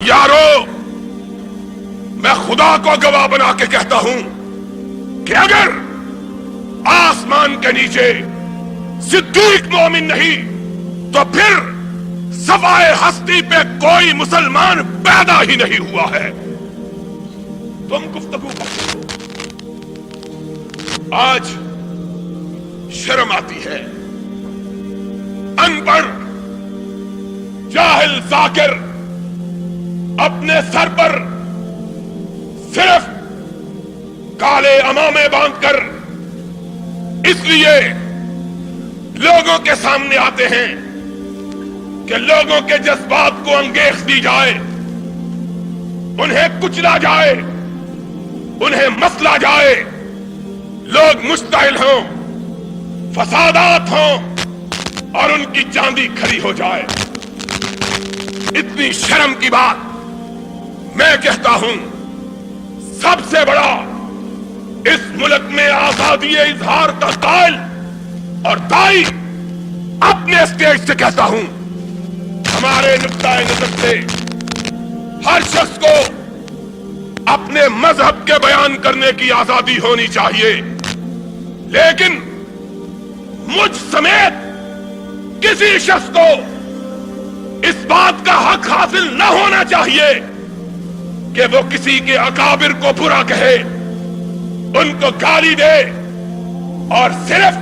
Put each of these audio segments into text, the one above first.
یارو، میں خدا کو گواہ بنا کے کہتا ہوں کہ اگر آسمان کے نیچے صدیق مومن نہیں تو پھر سوائے ہستی پہ کوئی مسلمان پیدا ہی نہیں ہوا ہے۔ تم گفتگو کرتے ہو، آج شرم آتی ہے۔ ان پڑھ جاہل ذاکر اپنے سر پر صرف کالے عمامے باندھ کر اس لیے لوگوں کے سامنے آتے ہیں کہ لوگوں کے جذبات کو انگیخ دی جائے، انہیں کچلا جائے، انہیں مسلا جائے، لوگ مشتعل ہوں، فسادات ہوں اور ان کی چاندی کھری ہو جائے۔ اتنی شرم کی بات میں کہتا ہوں، سب سے بڑا اس ملک میں آزادی اظہار کا قائل اور دائی اپنے اسٹیج سے کہتا ہوں، ہمارے نقطۂ نظر سے ہر شخص کو اپنے مذہب کے بیان کرنے کی آزادی ہونی چاہیے، لیکن مجھ سمیت کسی شخص کو اس بات کا حق حاصل نہ ہونا چاہیے کہ وہ کسی کے اکابر کو برا کہے، ان کو گالی دے، اور صرف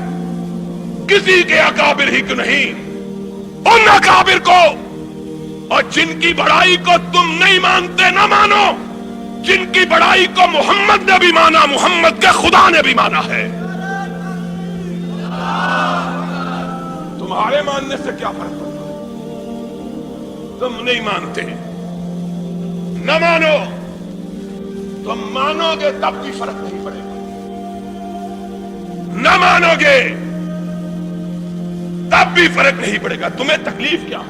کسی کے اکابر ہی کیوں نہیں، ان اکابر کو اور جن کی بڑائی کو تم نہیں مانتے نہ مانو، جن کی بڑائی کو محمد نے بھی مانا، محمد کے خدا نے بھی مانا ہے۔ تمہارے ماننے سے کیا فرق پڑتا ہے؟ تم نہیں مانتے، نہ مانو، تم مانو گے تب بھی فرق نہیں پڑے گا، نہ مانو گے تب بھی فرق نہیں پڑے گا۔ تمہیں تکلیف کیا؟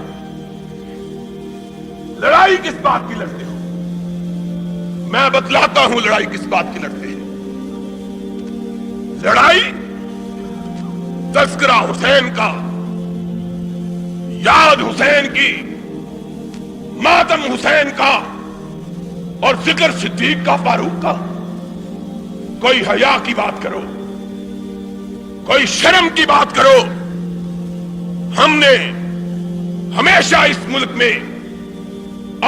لڑائی کس بات کی لڑتے ہو؟ میں بتلاتا ہوں لڑائی کس بات کی لڑتے ہیں۔ لڑائی تذکرہ حسین کا، یاد حسین کی، ماتم حسین کا اور ذکر صدیق کا، فاروق کا۔ کوئی حیا کی بات کرو، کوئی شرم کی بات کرو۔ ہم نے ہمیشہ اس ملک میں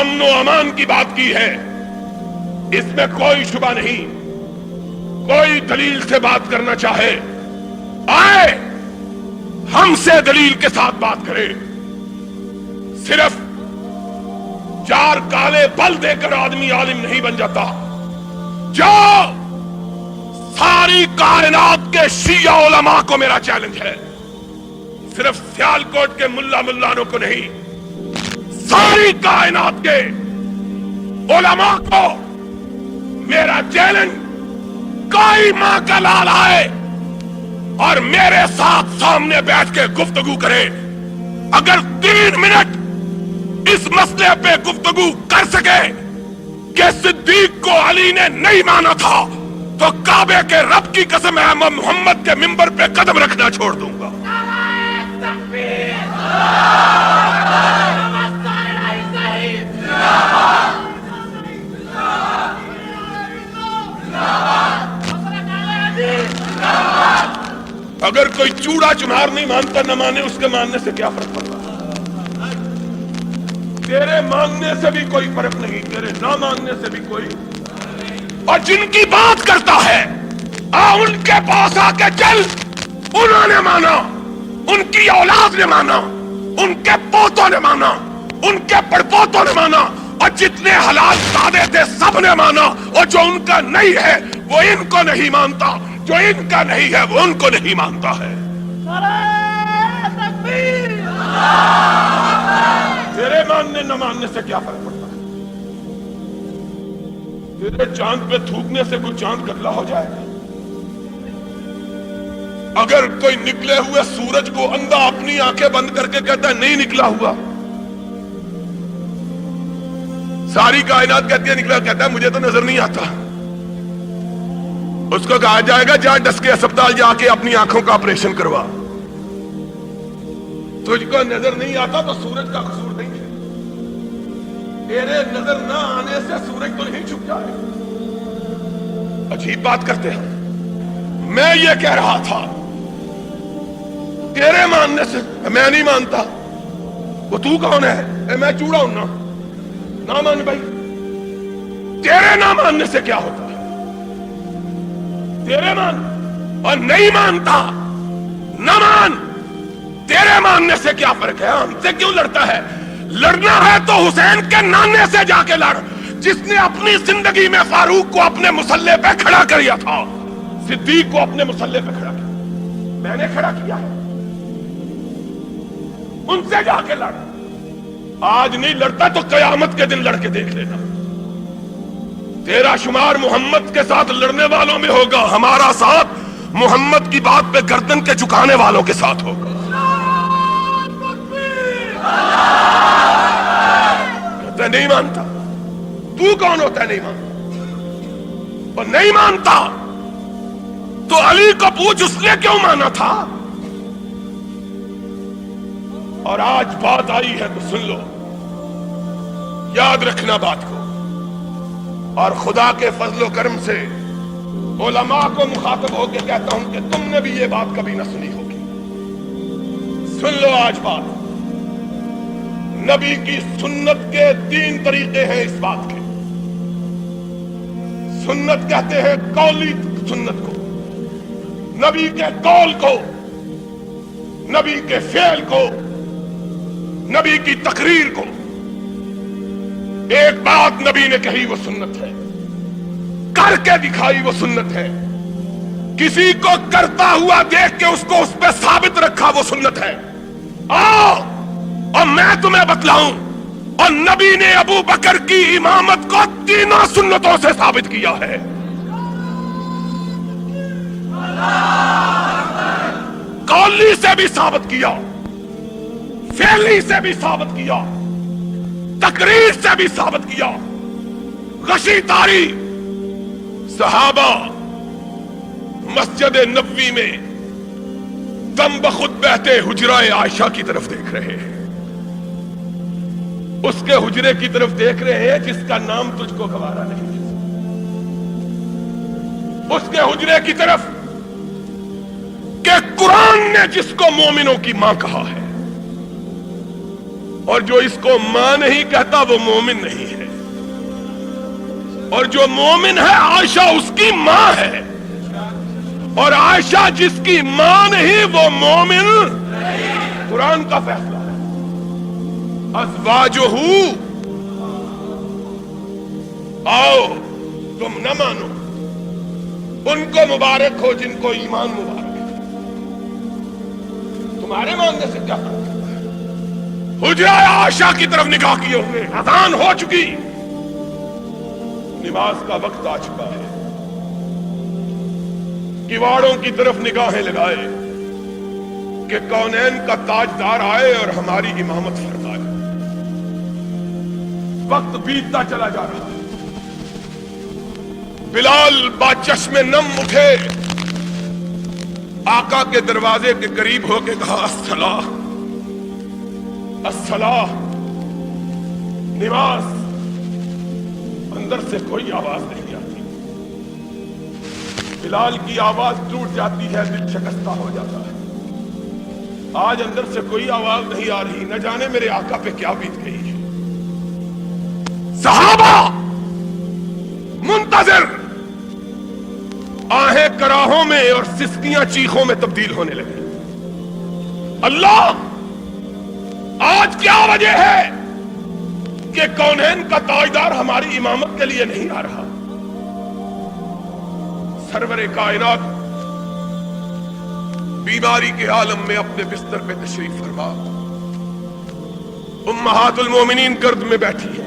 امن و امان کی بات کی ہے، اس میں کوئی شبہ نہیں۔ کوئی دلیل سے بات کرنا چاہے آئے، ہم سے دلیل کے ساتھ بات کرے۔ صرف چار کالے بل دے کر آدمی عالم نہیں بن جاتا۔ جو ساری کائنات کے شیعہ علماء کو میرا چیلنج ہے، صرف سیالکوٹ کے ملانوں کو نہیں، ساری کائنات کے علماء کو میرا چیلنج، کوئی ماں کا لال آئے اور میرے ساتھ سامنے بیٹھ کے گفتگو کرے۔ اگر 3 منٹ اس مسئلے پہ گفتگو کر سکے کہ صدیق کو علی نے نہیں مانا تھا تو کعبے کے رب کی قسم ہے، میں محمد کے منبر پہ قدم رکھنا چھوڑ دوں گا۔ اگر کوئی چوڑا چمار نہیں مانتا، نہ مانے، اس کے ماننے سے کیا فرق پڑتا؟ تیرے ماننے سے بھی کوئی فرق نہیں، تیرے نہ ماننے سے بھی کوئی۔ اور جن کی بات کرتا ہے ان کے پاس آ کے چل، انہوں نے مانا، ان کی اولاد نے مانا، ان کے پوتوں نے مانا، ان کے پڑپوتوں نے مانا، اور جتنے حلال سادے تھے سب نے مانا، اور جو ان کا نہیں ہے وہ ان کو نہیں مانتا، جو ان کا نہیں ہے وہ ان کو نہیں مانتا ہے۔ تیرے ماننے نہ ماننے سے کیا فرق پڑتا ہے؟ تیرے چاند پہ تھوکنے سے کوئی چاند گدلا ہو جائے گا؟ اگر کوئی نکلے ہوئے سورج کو اندھا اپنی آنکھیں بند کر کے کہتا ہے نہیں نکلا ہوا، ساری کائنات کہتی ہے نکلا، کہتا ہے مجھے تو نظر نہیں آتا، اس کو کہا جائے گا جا ڈس کے اسپتال جا کے اپنی آنکھوں کا آپریشن کروا۔ تجھ کو نظر نہیں آتا تو سورج کا قصور نہیں ہے، تیرے نظر نہ آنے سے سورج تو نہیں چھپ جائے. عجیب بات کرتے ہیں. میں یہ کہہ رہا تھا تیرے ماننے سے میں نہیں مانتا. وہ تو کون ہے؟ میں چوڑا ہوں نہ مان بھائی. تیرے نہ ماننے سے کیا ہوتا ہے؟ تیرے مان اور نہیں مانتا نہ مان. تیرے ماننے سے کیا فرق ہے؟ ہم سے کیوں لڑتا ہے؟ لڑنا ہے تو حسین کے نانے سے جا کے لڑ، جس نے اپنی زندگی میں فاروق کو اپنے مسلح پہ کھڑا کیا تھا، صدیق کو اپنے مسلح پہ کھڑا کیا. میں نے کھڑا کیا ہے. ان سے جا کے لڑ. آج نہیں لڑتا تو قیامت کے دن لڑ کے دیکھ لینا. تیرا شمار محمد کے ساتھ لڑنے والوں میں ہوگا، ہمارا ساتھ محمد کی بات پہ گردن کے جھکانے والوں کے ساتھ ہوگا. نہیں مانتا. تو کون ہوتا ہے نہیں مانتا؟ اور نہیں مانتا تو علی کو پوچھ اس نے کیوں مانا تھا. اور آج بات آئی ہے تو سن لو، یاد رکھنا بات کو. اور خدا کے فضل و کرم سے علماء کو مخاطب ہو کے کہتا ہوں کہ تم نے بھی یہ بات کبھی نہ سنی ہوگی. سن لو آج بات. نبی کی سنت کے 3 طریقے ہیں اس بات کے. سنت کہتے ہیں قولی سنت کو، نبی کے قول کو، نبی کے فعل کو، نبی کی تقریر کو. ایک بات نبی نے کہی وہ سنت ہے، کر کے دکھائی وہ سنت ہے. کسی کو کرتا ہوا دیکھ کے اس کو اس پہ ثابت رکھا وہ سنت ہے. آؤ اور میں تمہیں بتلاؤں. اور نبی نے ابو بکر کی امامت کو 3 سنتوں سے ثابت کیا ہے. قولی سے بھی ثابت کیا، فعلی سے بھی ثابت کیا، تقریر سے بھی ثابت کیا. غشی تاری صحابہ مسجد نبوی میں دم بخود بہتے حجرہ عائشہ کی طرف دیکھ رہے ہیں. اس کے حجرے کی طرف دیکھ رہے ہیں جس کا نام تجھ کو گوارا نہیں ہے. اس کے حجرے کی طرف کہ قرآن نے جس کو مومنوں کی ماں کہا ہے، اور جو اس کو ماں نہیں کہتا وہ مومن نہیں ہے. اور جو مومن ہے عائشہ اس کی ماں ہے، اور عائشہ جس کی ماں نہیں وہ مومن. قرآن کا فیصلہ ہے. ازواجہ، آؤ تم نہ مانو، ان کو مبارک ہو جن کو ایمان مبارک ہے. تمہارے ماننے سے کیا فرق ہے؟ حجرہ عائشہ کی طرف نگاہ کیے ہوئے، اذان ہو چکی، نماز کا وقت آ چکا ہے. کواڑوں کی طرف نگاہیں لگائے کہ کونین کا تاجدار آئے اور ہماری امامت فرمائے. وقت بیتتا چلا جا رہا ہے. بلال با چشم نم اٹھے، آقا کے دروازے کے قریب ہو کے کہا الصلاۃ الصلاۃ. نماز. اندر سے کوئی آواز نہیں آتی. بلال کی آواز ٹوٹ جاتی ہے، دل شکستہ ہو جاتا ہے. آج اندر سے کوئی آواز نہیں آ رہی، نہ جانے میرے آقا پہ کیا بیت گئی ہے. صحابہ منتظر، آہیں کراہوں میں اور سسکیاں چیخوں میں تبدیل ہونے لگی. اللہ، آج کیا وجہ ہے کہ کونین کا تاجدار ہماری امامت کے لیے نہیں آ رہا؟ سرور کائنات بیماری کے عالم میں اپنے بستر پہ تشریف فرما. امہات المومنین گرد میں بیٹھی ہیں.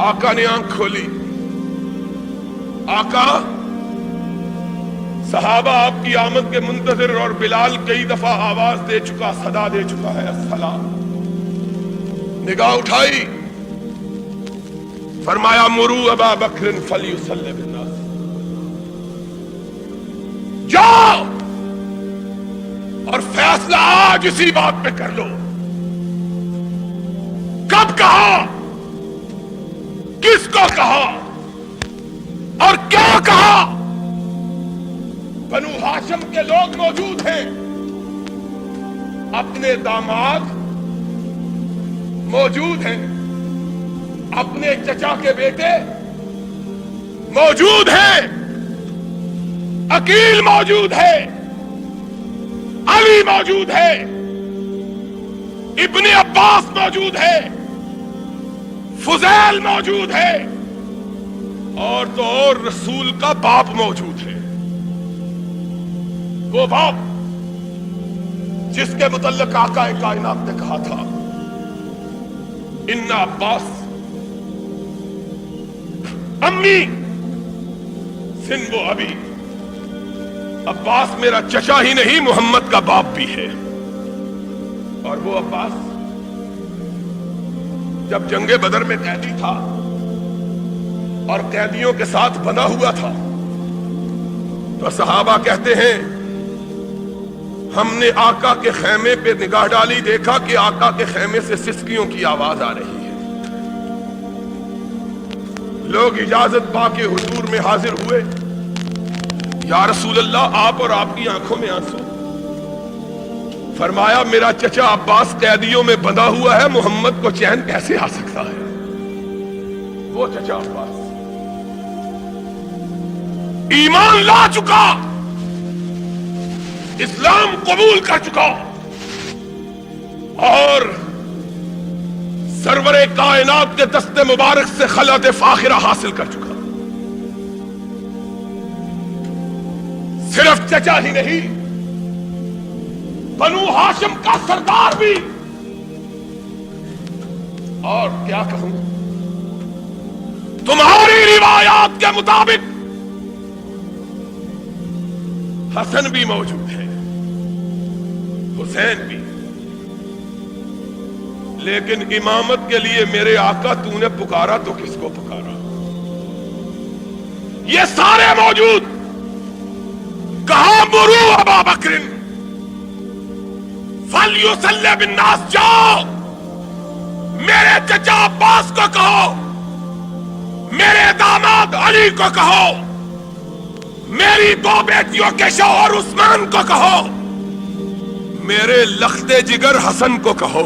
آقا نے آنکھ کھولی. آقا، صحابہ آپ کی آمد کے منتظر، اور بلال کئی دفعہ آواز دے چکا، صدا دے چکا ہے الصلاۃ. نگاہ اٹھائی، فرمایا مروا ابا بکر فلیصلی بالناس. جاؤ اور فیصلہ آج اسی بات پہ کر لو. کب کب کہا، کس کو کہا اور کیا کہا؟ بنو ہاشم کے لوگ موجود ہیں، اپنے داماد موجود ہیں، اپنے چچا کے بیٹے موجود ہیں، عقیل موجود ہے، علی موجود ہے، ابن عباس موجود ہے، فضیل موجود ہے، اور تو اور رسول کا باپ موجود ہے، وہ باپ جس کے متعلق آقا کائنات نے کہا تھا ان عباس امی سن وہ ابھی، عباس میرا چچا ہی نہیں محمد کا باپ بھی ہے۔ اور وہ عباس جب جنگ بدر میں قیدی تھا اور قیدیوں کے ساتھ بنا ہوا تھا تو صحابہ کہتے ہیں ہم نے آقا کے خیمے پہ نگاہ ڈالی، دیکھا کہ آقا کے خیمے سے سسکیوں کی آواز آ رہی ہے۔ لوگ اجازت پا کے حضور میں حاضر ہوئے، یا رسول اللہ آپ اور آپ کی آنکھوں میں آنسو۔ فرمایا میرا چچا عباس قیدیوں میں بندھا ہوا ہے، محمد کو چین کیسے آ سکتا ہے؟ وہ چچا عباس ایمان لا چکا، اسلام قبول کر چکا اور سرور کائنات کے دست مبارک سے خلعت فاخرہ حاصل کر چکا۔ صرف چچا ہی نہیں، بنو ہاشم کا سردار بھی۔ اور کیا کہوں، تمہاری روایات کے مطابق حسن بھی موجود ہے، حسین بھی، لیکن امامت کے لیے میرے آقا تو نے پکارا تو کس کو پکارا؟ یہ سارے موجود، کہا مرو ابا بکر فلیصلی بالناس، جاؤ میرے چچا عباس کو کہو، میرے داماد علی کو کہو، میری دو بیٹیوں کے شوہر عثمان کو کہو، میرے لختے جگر حسن کو کہو،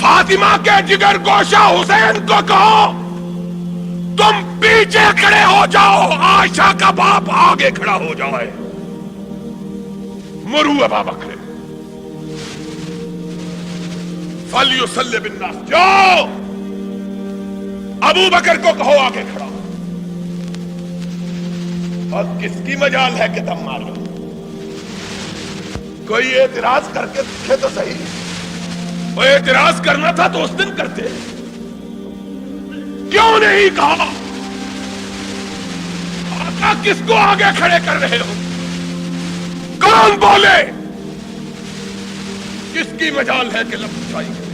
فاطمہ کے جگر گوشہ حسین کو کہو تم پیچھے کھڑے ہو جاؤ، عائشہ کا باپ آگے کھڑا ہو جائے۔ مرو ابا بکر فلیصلی بالناس، جاؤ ابو بکر کو کہو آگے کھڑا۔ اور کس کی مجال ہے کہ تم مارو؟ کوئی اعتراض کر کے دیکھے تو صحیح، وہ اعتراض کرنا تھا تو اس دن کرتے، کیوں نہیں کہا؟ آقا کس کو آگے کھڑے کر رہے ہو؟ کون بولے؟ کس کی مجال ہے کہ لفظ اٹھائی کرے؟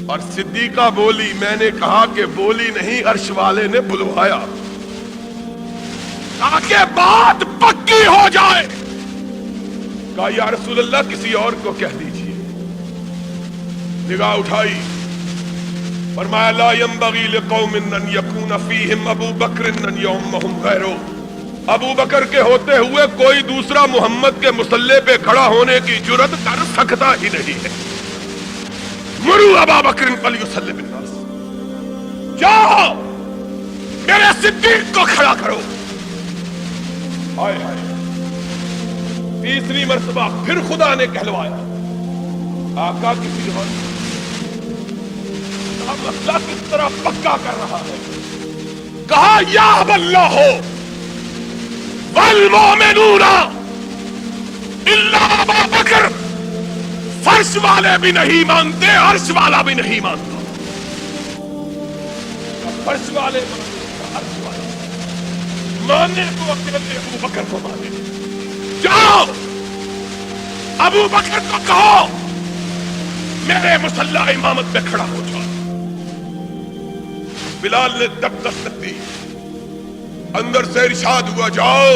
اور صدیقہ بولی، میں نے کہا کہ بولی نہیں، عرش والے نے بلوایا تاکہ بات پکی ہو جائے۔ کہا یا رسول اللہ کسی اور کو کہہ دیجئے۔ نگاہ اٹھائی، فرمایا لا ينبغي لقوم ان يكون فيهم ابو بکر ان يومهم غیرہ، ابو بکر کے ہوتے ہوئے کوئی دوسرا محمد کے مصلی پہ کھڑا ہونے کی جرات کر سکتا ہی نہیں ہے۔ مرو ابا بکر فلیصلی بالناس، جاؤ میرے صدیق کو کھڑا کرو۔ ہائے ہائے، تیسری مرتبہ پھر خدا نے کہلوایا، آقا کسی اور مسئلہ کس طرح پکا کر رہا ہے۔ کہا یا اللہ والمؤمنون الا ابا بکر، فرش والے بھی نہیں مانتے، عرش والا بھی نہیں مانتا۔ فرش والے عرش والا ماننے کو اکیلے ابو بکر کو مانے۔ جاؤ ابو بکر کو کہو میرے مصلی امامت پہ کھڑا ہو جاؤ۔ بلال نے تب دستک دی، اندر سے ارشاد ہوا جاؤ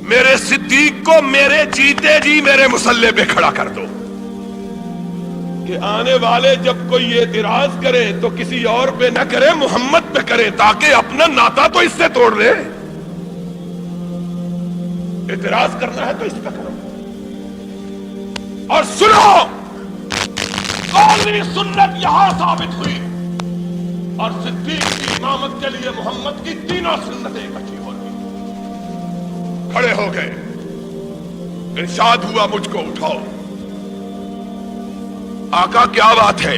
میرے صدیق کو میرے جیتے جی میرے مصلی پہ کھڑا کر دو۔ کہ آنے والے جب کوئی اعتراض کرے تو کسی اور پہ نہ کرے، محمد پہ کرے، تاکہ اپنا ناتا تو اس سے توڑ لے۔ اعتراض کرنا ہے تو اس پہ کرو۔ اور سنو، قومی سنت یہاں ثابت ہوئی، اور صدیق کی امامت کے لیے محمد کی تینوں سنتیں اکٹھی ہو گئی۔ کھڑے ہو گئے، ارشاد ہوا مجھ کو اٹھاؤ۔ آقا کیا بات ہے؟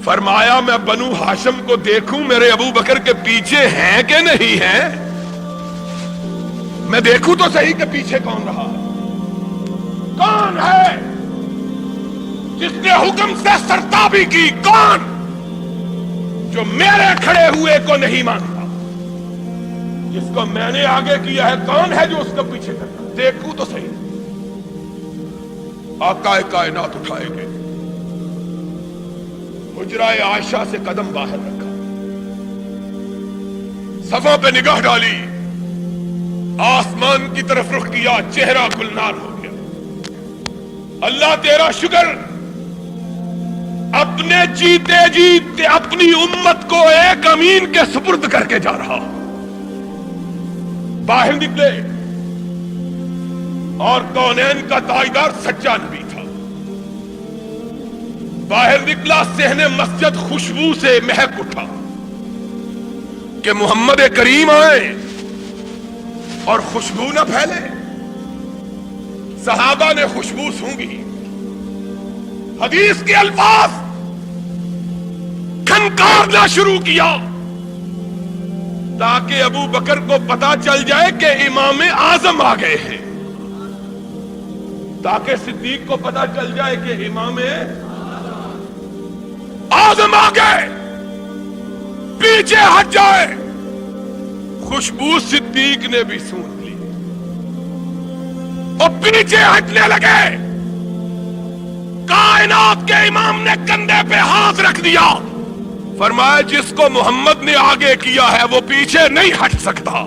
فرمایا میں بنو ہاشم کو دیکھوں میرے ابو بکر کے پیچھے ہیں کہ نہیں ہیں، میں دیکھوں تو صحیح کہ پیچھے کون رہا ہے، کون ہے جس نے حکم سے سرتابی کی، کون جو میرے کھڑے ہوئے کو نہیں مانتا، جس کو میں نے آگے کیا ہے کون ہے جو اس کو پیچھے کرتا، دیکھوں تو صحیح۔ آقا کائنات اٹھائے گئے، حجرہ عائشہ سے قدم باہر رکھا، صفوں پہ نگاہ ڈالی، آسمان کی طرف رخ کیا، چہرہ گلنار ہو گیا۔ اللہ تیرا شکر، اپنے جیتے جیتے اپنی امت کو ایک امین کے سپرد کر کے جا رہا۔ باہر نکلے اور کونین کا تائیدار سچا نبی تھا۔ باہر نکلا، صحن مسجد خوشبو سے مہک اٹھا کہ محمد کریم آئے اور خوشبو نہ پھیلے۔ صحابہ نے خوشبو سونگھی، حدیث کے الفاظ کھنکارنا شروع کیا تاکہ ابو بکر کو پتا چل جائے کہ امام اعظم آ گئے ہیں، تاکہ صدیق کو پتا چل جائے کہ امام اعظم آ گئے، پیچھے ہٹ جائے۔ خوشبو صدیق نے بھی سون لی اور پیچھے ہٹنے لگے۔ کائنات کے امام نے کندھے پہ ہاتھ رکھ دیا، فرمایا جس کو محمد نے آگے کیا ہے وہ پیچھے نہیں ہٹ سکتا،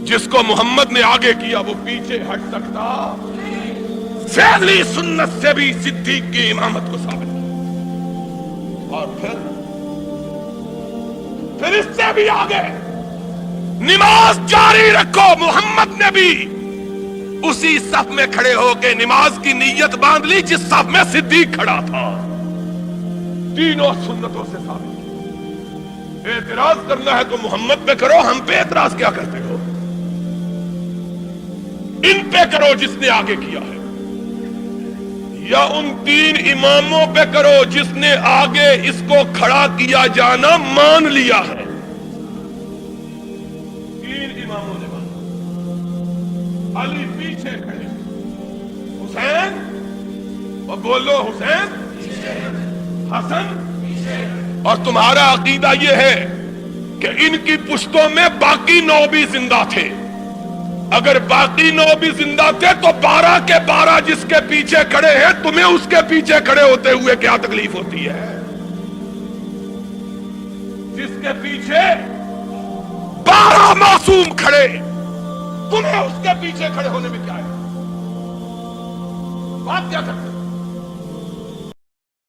جس کو محمد نے آگے کیا وہ پیچھے ہٹ سکتا۔ فعلی سنت سے بھی صدیق کی امامت کو ثابت کیا، اور پھر اس سے بھی آگے نماز جاری رکھو۔ محمد نے بھی اسی صف میں کھڑے ہو کے نماز کی نیت باندھ لی جس صف میں صدیق کھڑا تھا۔ تینوں سنتوں سے ثابت۔ اعتراض کرنا ہے تو محمد پہ کرو، ہم پہ اعتراض کیا کرتے ہو؟ ان پہ کرو جس نے آگے کیا ہے، یا ان تین اماموں پہ کرو جس نے آگے اس کو کھڑا کیا جانا مان لیا ہے۔ تین اماموں نے مانا، علی پیچھے کھڑے، حسین، اور بولو حسین، حسن، اور تمہارا عقیدہ یہ ہے کہ ان کی پشتوں میں باقی 9 بھی زندہ تھے۔ اگر باقی 9 بھی زندہ تھے تو 12 کے 12 جس کے پیچھے کھڑے ہیں، تمہیں اس کے پیچھے کھڑے ہوتے ہوئے کیا تکلیف ہوتی ہے؟ جس کے پیچھے 12 معصوم کھڑے، تمہیں اس کے پیچھے کھڑے ہونے میں کیا ہے؟ بات کیا کرتے؟